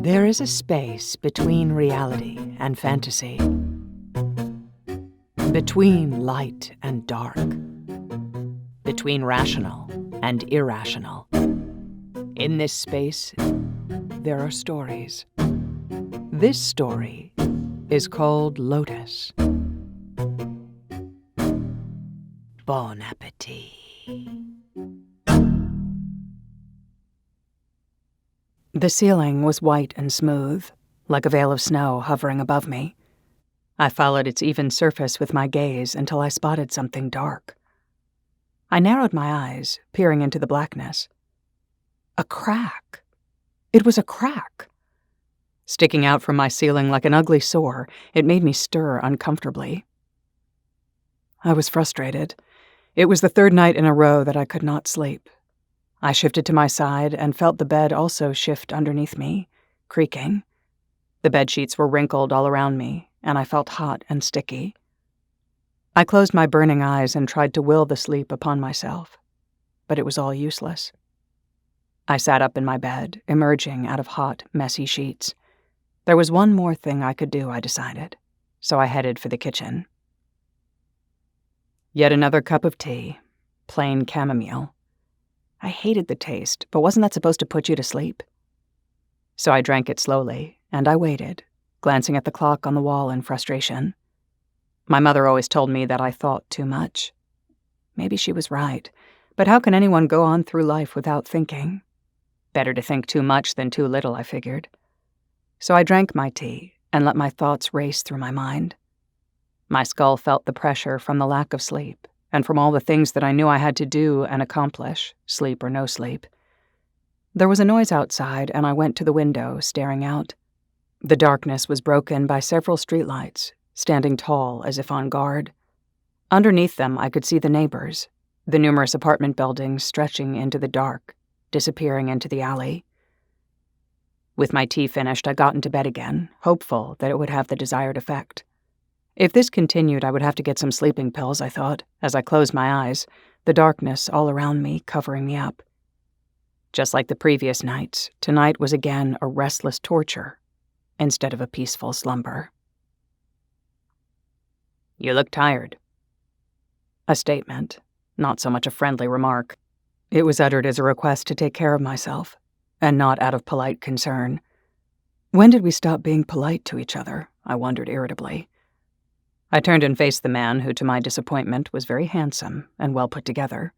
There is a space between reality and fantasy, between light and dark, between rational and irrational. In this space, there are stories. This story is called Lotus. Bon appetit. The ceiling was white and smooth, like a veil of snow hovering above me. I followed its even surface with my gaze until I spotted something dark. I narrowed my eyes, peering into the blackness. A crack. It was a crack. Sticking out from my ceiling like an ugly sore, it made me stir uncomfortably. I was frustrated. It was the third night in a row that I could not sleep. I shifted to my side and felt the bed also shift underneath me, creaking. The bedsheets were wrinkled all around me, and I felt hot and sticky. I closed my burning eyes and tried to will the sleep upon myself, but it was all useless. I sat up in my bed, emerging out of hot, messy sheets. There was one more thing I could do, I decided, so I headed for the kitchen. Yet another cup of tea, plain chamomile. I hated the taste, but wasn't that supposed to put you to sleep? So I drank it slowly, and I waited, glancing at the clock on the wall in frustration. My mother always told me that I thought too much. Maybe she was right, but how can anyone go on through life without thinking? Better to think too much than too little, I figured. So I drank my tea and let my thoughts race through my mind. My skull felt the pressure from the lack of sleep, and from all the things that I knew I had to do and accomplish, sleep or no sleep. There was a noise outside, and I went to the window, staring out. The darkness was broken by several streetlights, standing tall as if on guard. Underneath them, I could see the neighbors, the numerous apartment buildings stretching into the dark, disappearing into the alley. With my tea finished, I got into bed again, hopeful that it would have the desired effect. If this continued, I would have to get some sleeping pills, I thought, as I closed my eyes, the darkness all around me covering me up. Just like the previous nights, tonight was again a restless torture instead of a peaceful slumber. "You look tired." A statement, not so much a friendly remark. It was uttered as a request to take care of myself, and not out of polite concern. When did we stop being polite to each other? I wondered irritably. I turned and faced the man who, to my disappointment, was very handsome and well put together.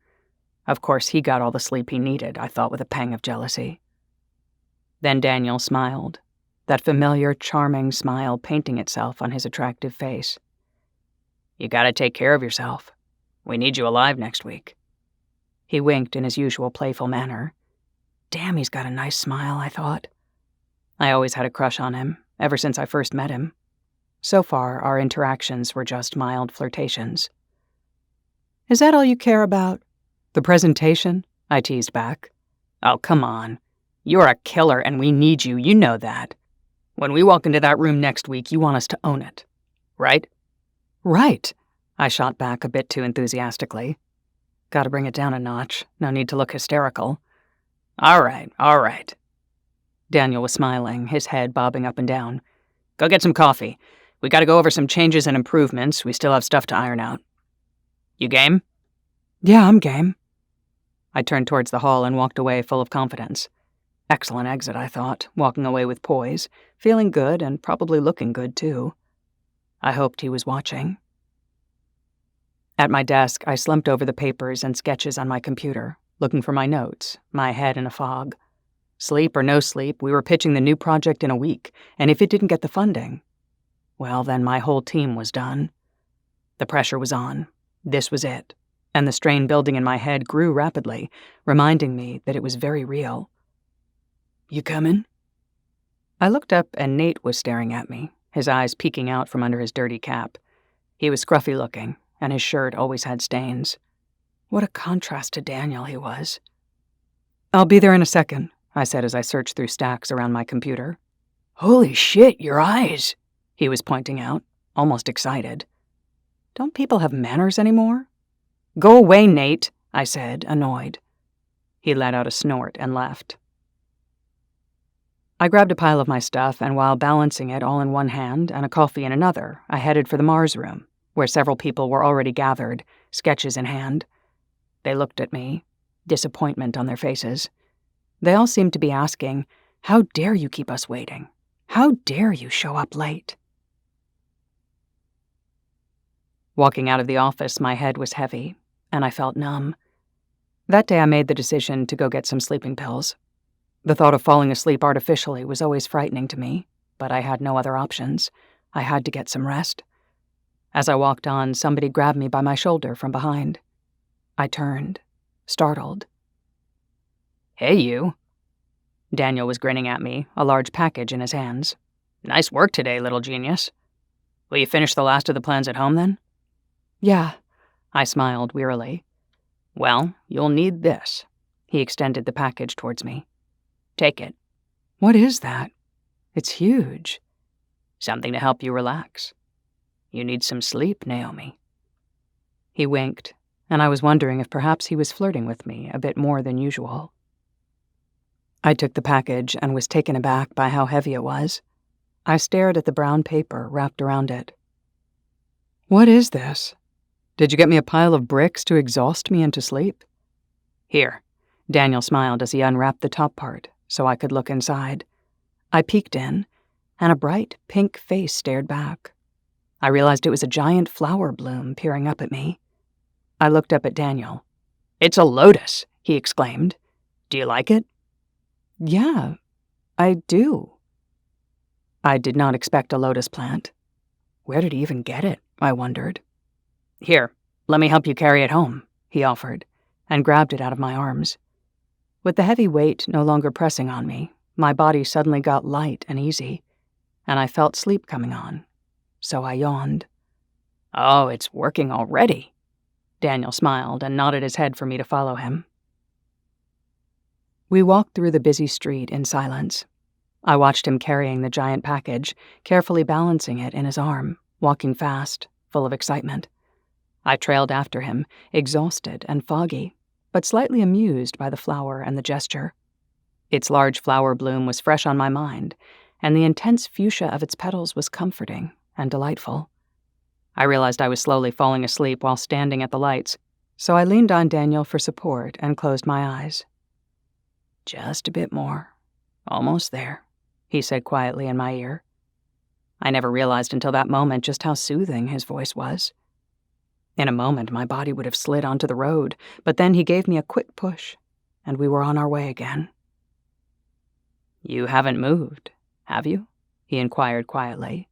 Of course, he got all the sleep he needed, I thought with a pang of jealousy. Then Daniel smiled, that familiar, charming smile painting itself on his attractive face. "You gotta take care of yourself. We need you alive next week." He winked in his usual playful manner. Damn, he's got a nice smile, I thought. I always had a crush on him, ever since I first met him. So far, our interactions were just mild flirtations. "Is that all you care about? The presentation?" I teased back. "Oh, come on. You're a killer and we need you, you know that. When we walk into that room next week, you want us to own it. Right?" "Right," I shot back a bit too enthusiastically. Gotta bring it down a notch, no need to look hysterical. All right. Daniel was smiling, his head bobbing up and down. "Go get some coffee. We gotta go over some changes and improvements. We still have stuff to iron out. You game?" "Yeah, I'm game." I turned towards the hall and walked away full of confidence. Excellent exit, I thought, walking away with poise, feeling good and probably looking good, too. I hoped he was watching. At my desk, I slumped over the papers and sketches on my computer, looking for my notes, my head in a fog. Sleep or no sleep, we were pitching the new project in a week, and if it didn't get the funding, well, then my whole team was done. The pressure was on. This was it. And the strain building in my head grew rapidly, reminding me that it was very real. "You coming?" I looked up and Nate was staring at me, his eyes peeking out from under his dirty cap. He was scruffy looking, and his shirt always had stains. What a contrast to Daniel he was. "I'll be there in a second," I said as I searched through stacks around my computer. "Holy shit, your eyes," he was pointing out, almost excited. Don't people have manners anymore? "Go away, Nate," I said, annoyed. He let out a snort and left. I grabbed a pile of my stuff, and while balancing it all in one hand and a coffee in another, I headed for the Mars room, where several people were already gathered, sketches in hand. They looked at me, disappointment on their faces. They all seemed to be asking, "How dare you keep us waiting? How dare you show up late?" Walking out of the office, my head was heavy, and I felt numb. That day I made the decision to go get some sleeping pills. The thought of falling asleep artificially was always frightening to me, but I had no other options. I had to get some rest. As I walked on, somebody grabbed me by my shoulder from behind. I turned, startled. "Hey, you." Daniel was grinning at me, a large package in his hands. "Nice work today, little genius. Will you finish the last of the plans at home, then?" "Yeah," I smiled wearily. "Well, you'll need this." He extended the package towards me. "Take it." "What is that?" "It's huge." "Something to help you relax. You need some sleep, Naomi." He winked, and I was wondering if perhaps he was flirting with me a bit more than usual. I took the package and was taken aback by how heavy it was. I stared at the brown paper wrapped around it. "What is this? Did you get me a pile of bricks to exhaust me into sleep?" "Here." Daniel smiled as he unwrapped the top part so I could look inside. I peeked in, and a bright pink face stared back. I realized it was a giant flower bloom peering up at me. I looked up at Daniel. "It's a lotus," he exclaimed. "Do you like it?" "Yeah, I do." I did not expect a lotus plant. Where did he even get it, I wondered. "Here, let me help you carry it home," he offered, and grabbed it out of my arms. With the heavy weight no longer pressing on me, my body suddenly got light and easy, and I felt sleep coming on, so I yawned. "Oh, it's working already." Daniel smiled and nodded his head for me to follow him. We walked through the busy street in silence. I watched him carrying the giant package, carefully balancing it in his arm, walking fast, full of excitement. I trailed after him, exhausted and foggy, but slightly amused by the flower and the gesture. Its large flower bloom was fresh on my mind, and the intense fuchsia of its petals was comforting and delightful. I realized I was slowly falling asleep while standing at the lights, so I leaned on Daniel for support and closed my eyes. "Just a bit more. Almost there," he said quietly in my ear. I never realized until that moment just how soothing his voice was. In a moment, my body would have slid onto the road, but then he gave me a quick push, and we were on our way again. "You haven't moved, have you?" he inquired quietly.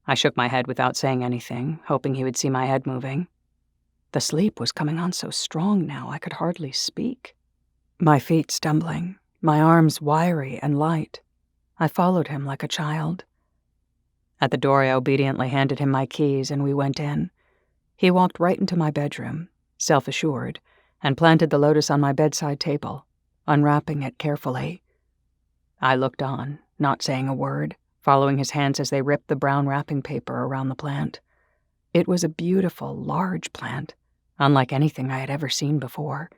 I shook my head without saying anything, hoping he would see my head moving. The sleep was coming on so strong now I could hardly speak. My feet stumbling, my arms wiry and light, I followed him like a child. At the door, I obediently handed him my keys, and we went in. He walked right into my bedroom, self-assured, and planted the lotus on my bedside table, unwrapping it carefully. I looked on, not saying a word, following his hands as they ripped the brown wrapping paper around the plant. It was a beautiful, large plant, unlike anything I had ever seen before.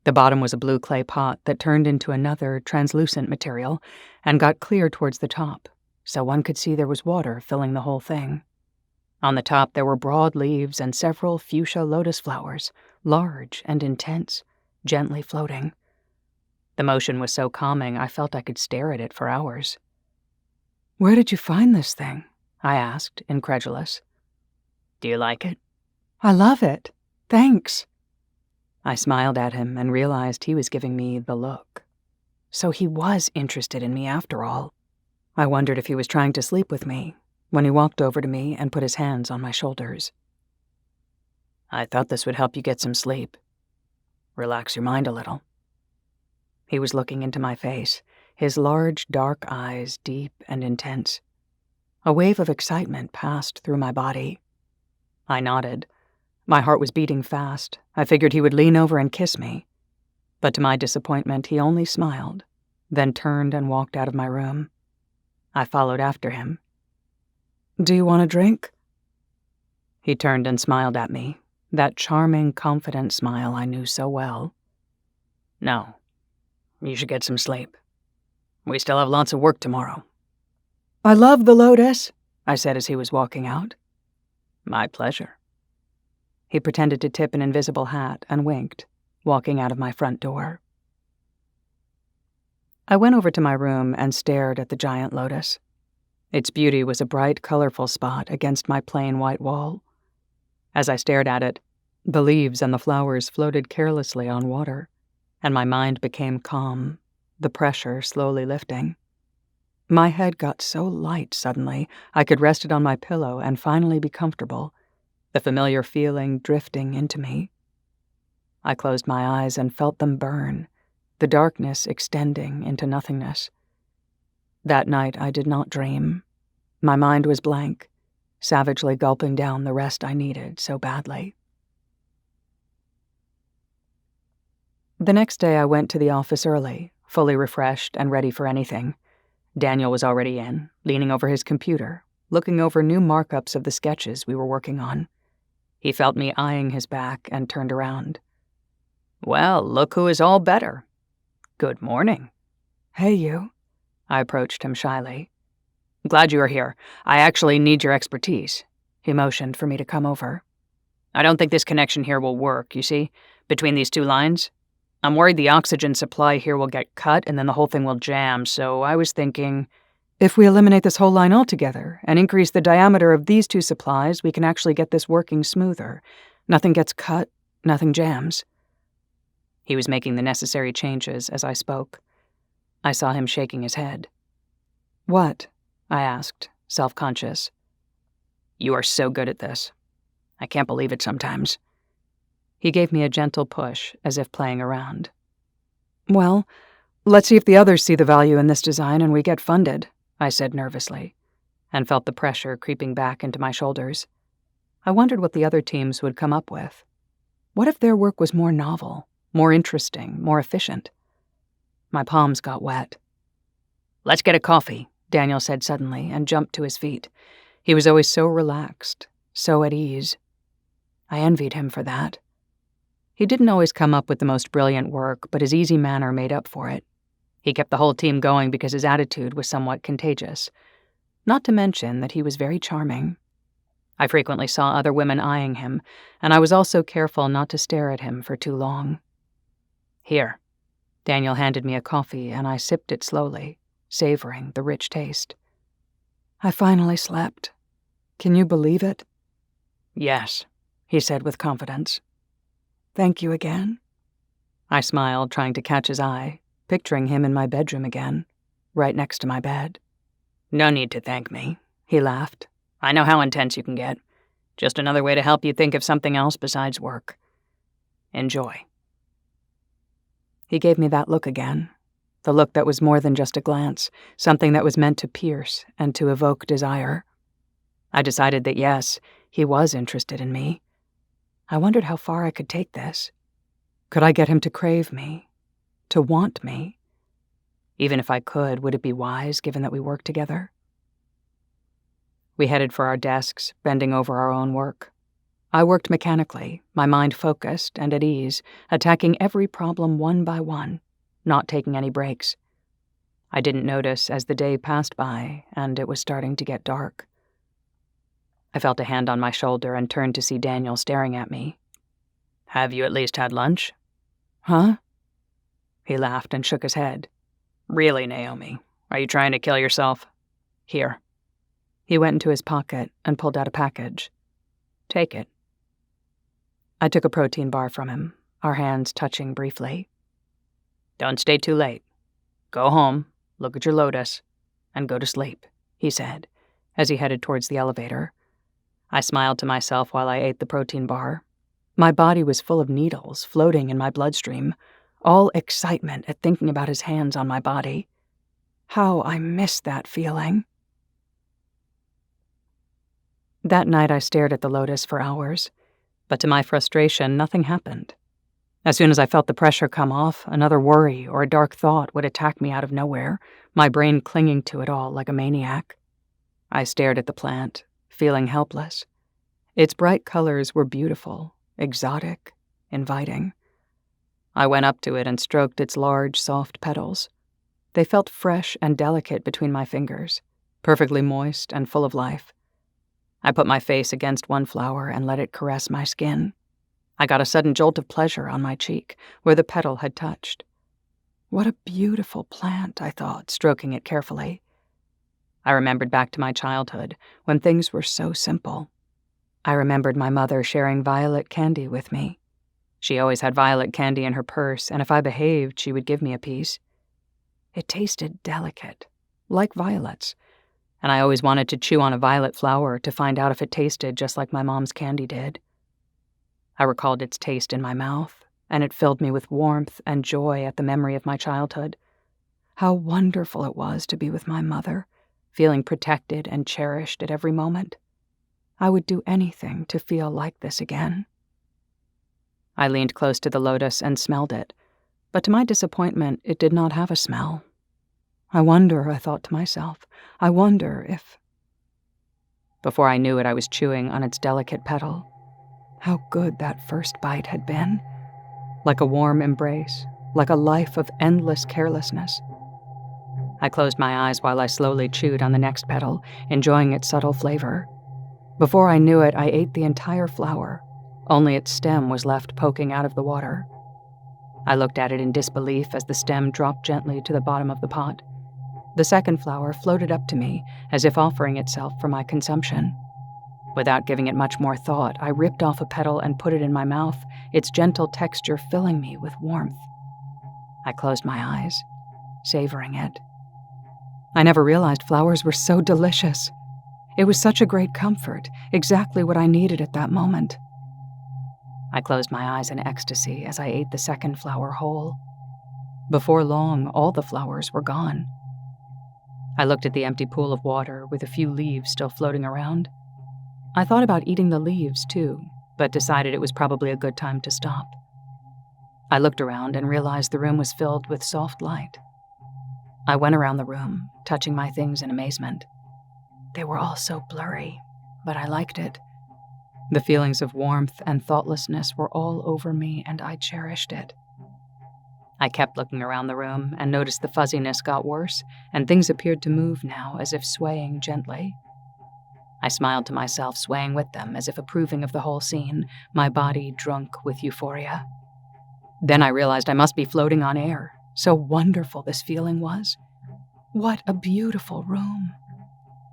The bottom was a blue clay pot that turned into another, translucent material and got clear towards the top, so one could see there was water filling the whole thing. On the top there were broad leaves and several fuchsia lotus flowers, large and intense, gently floating. The motion was so calming I felt I could stare at it for hours. "Where did you find this thing?" I asked, incredulous. "Do you like it?" "I love it. Thanks." I smiled at him and realized he was giving me the look. So he was interested in me after all. I wondered if he was trying to sleep with me when he walked over to me and put his hands on my shoulders. "I thought this would help you get some sleep. Relax your mind a little." He was looking into my face, his large, dark eyes deep and intense. A wave of excitement passed through my body. I nodded. My heart was beating fast. I figured he would lean over and kiss me. But to my disappointment, he only smiled, then turned and walked out of my room. I followed after him. "Do you want a drink?" He turned and smiled at me, that charming, confident smile I knew so well. "No. You should get some sleep." We still have lots of work tomorrow." "I love the Lotus," I said as he was walking out. "My pleasure." He pretended to tip an invisible hat and winked, walking out of my front door. I went over to my room and stared at the giant lotus. Its beauty was a bright, colorful spot against my plain white wall. As I stared at it, the leaves and the flowers floated carelessly on water, and my mind became calm, the pressure slowly lifting. My head got so light suddenly, I could rest it on my pillow and finally be comfortable, the familiar feeling drifting into me. I closed my eyes and felt them burn, the darkness extending into nothingness. That night I did not dream. My mind was blank, savagely gulping down the rest I needed so badly. The next day I went to the office early, fully refreshed and ready for anything. Daniel was already in, leaning over his computer, looking over new markups of the sketches we were working on. He felt me eyeing his back and turned around. "Well, look who is all better. Good morning." "Hey, you." I approached him shyly. "Glad you are here. I actually need your expertise." He motioned for me to come over. "I don't think this connection here will work, you see, between these two lines. I'm worried the oxygen supply here will get cut and then the whole thing will jam, so I was thinking, if we eliminate this whole line altogether and increase the diameter of these two supplies, we can actually get this working smoother. Nothing gets cut, nothing jams." He was making the necessary changes as I spoke. I saw him shaking his head. "What?" I asked, self-conscious. "You are so good at this. I can't believe it sometimes." He gave me a gentle push, as if playing around. "Well, let's see if the others see the value in this design and we get funded," I said nervously, and felt the pressure creeping back into my shoulders. I wondered what the other teams would come up with. What if their work was more novel, more interesting, more efficient? My palms got wet. "Let's get a coffee," Daniel said suddenly and jumped to his feet. He was always so relaxed, so at ease. I envied him for that. He didn't always come up with the most brilliant work, but his easy manner made up for it. He kept the whole team going because his attitude was somewhat contagious. Not to mention that he was very charming. I frequently saw other women eyeing him, and I was also careful not to stare at him for too long. "Here." Daniel handed me a coffee, and I sipped it slowly, savoring the rich taste. "I finally slept. Can you believe it?" "Yes," he said with confidence. "Thank you again." I smiled, trying to catch his eye, picturing him in my bedroom again, right next to my bed. "No need to thank me," he laughed. "I know how intense you can get. Just another way to help you think of something else besides work. Enjoy." He gave me that look again, the look that was more than just a glance, something that was meant to pierce and to evoke desire. I decided that yes, he was interested in me. I wondered how far I could take this. Could I get him to crave me, to want me? Even if I could, would it be wise given that we worked together? We headed for our desks, bending over our own work. I worked mechanically, my mind focused and at ease, attacking every problem one by one, not taking any breaks. I didn't notice as the day passed by and it was starting to get dark. I felt a hand on my shoulder and turned to see Daniel staring at me. "Have you at least had lunch?" "Huh?" He laughed and shook his head. "Really, Naomi? Are you trying to kill yourself? Here." He went into his pocket and pulled out a package. "Take it." I took a protein bar from him, our hands touching briefly. "Don't stay too late. Go home, look at your Lotus, and go to sleep," he said, as he headed towards the elevator. I smiled to myself while I ate the protein bar. My body was full of needles floating in my bloodstream, all excitement at thinking about his hands on my body. How I missed that feeling. That night I stared at the Lotus for hours, but to my frustration, nothing happened. As soon as I felt the pressure come off, another worry or a dark thought would attack me out of nowhere, my brain clinging to it all like a maniac. I stared at the plant, feeling helpless. Its bright colors were beautiful, exotic, inviting. I went up to it and stroked its large, soft petals. They felt fresh and delicate between my fingers, perfectly moist and full of life. I put my face against one flower and let it caress my skin. I got a sudden jolt of pleasure on my cheek, where the petal had touched. What a beautiful plant, I thought, stroking it carefully. I remembered back to my childhood, when things were so simple. I remembered my mother sharing violet candy with me. She always had violet candy in her purse, and if I behaved, she would give me a piece. It tasted delicate, like violets, and I always wanted to chew on a violet flower to find out if it tasted just like my mom's candy did. I recalled its taste in my mouth, and it filled me with warmth and joy at the memory of my childhood. How wonderful it was to be with my mother, feeling protected and cherished at every moment. I would do anything to feel like this again. I leaned close to the lotus and smelled it, but to my disappointment, it did not have a smell. I wonder, I thought to myself, I wonder if... Before I knew it, I was chewing on its delicate petal. How good that first bite had been. Like a warm embrace, like a life of endless carelessness. I closed my eyes while I slowly chewed on the next petal, enjoying its subtle flavor. Before I knew it, I ate the entire flower. Only its stem was left poking out of the water. I looked at it in disbelief as the stem dropped gently to the bottom of the pot. The second flower floated up to me, as if offering itself for my consumption. Without giving it much more thought, I ripped off a petal and put it in my mouth, its gentle texture filling me with warmth. I closed my eyes, savoring it. I never realized flowers were so delicious. It was such a great comfort, exactly what I needed at that moment. I closed my eyes in ecstasy as I ate the second flower whole. Before long, all the flowers were gone. I looked at the empty pool of water with a few leaves still floating around. I thought about eating the leaves, too, but decided it was probably a good time to stop. I looked around and realized the room was filled with soft light. I went around the room, touching my things in amazement. They were all so blurry, but I liked it. The feelings of warmth and thoughtlessness were all over me, and I cherished it. I kept looking around the room and noticed the fuzziness got worse, and things appeared to move now, as if swaying gently. I smiled to myself, swaying with them, as if approving of the whole scene, my body drunk with euphoria. Then I realized I must be floating on air. So wonderful this feeling was. What a beautiful room.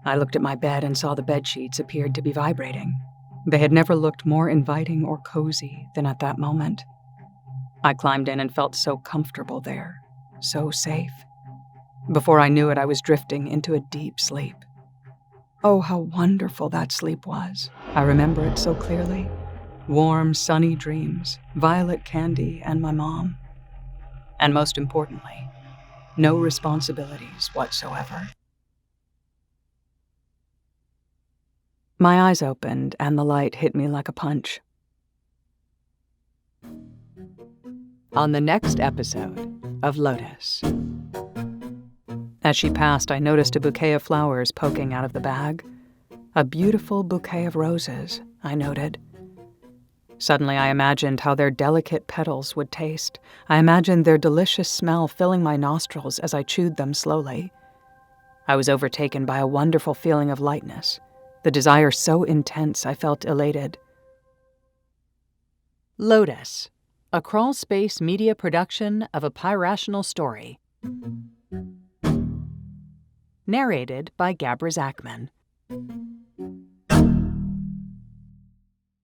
I looked at my bed and saw the bedsheets appeared to be vibrating. They had never looked more inviting or cozy than at that moment. I climbed in and felt so comfortable there, so safe. Before I knew it, I was drifting into a deep sleep. Oh, how wonderful that sleep was. I remember it so clearly. Warm, sunny dreams, violet candy, and my mom. And most importantly, no responsibilities whatsoever. My eyes opened and the light hit me like a punch. On the next episode of Lotus. As she passed, I noticed a bouquet of flowers poking out of the bag. A beautiful bouquet of roses, I noted. Suddenly I imagined how their delicate petals would taste. I imagined their delicious smell filling my nostrils as I chewed them slowly. I was overtaken by a wonderful feeling of lightness, the desire so intense I felt elated. Lotus, a Crawlspace Media production of a Pyrational story. Narrated by Gabra Zackman.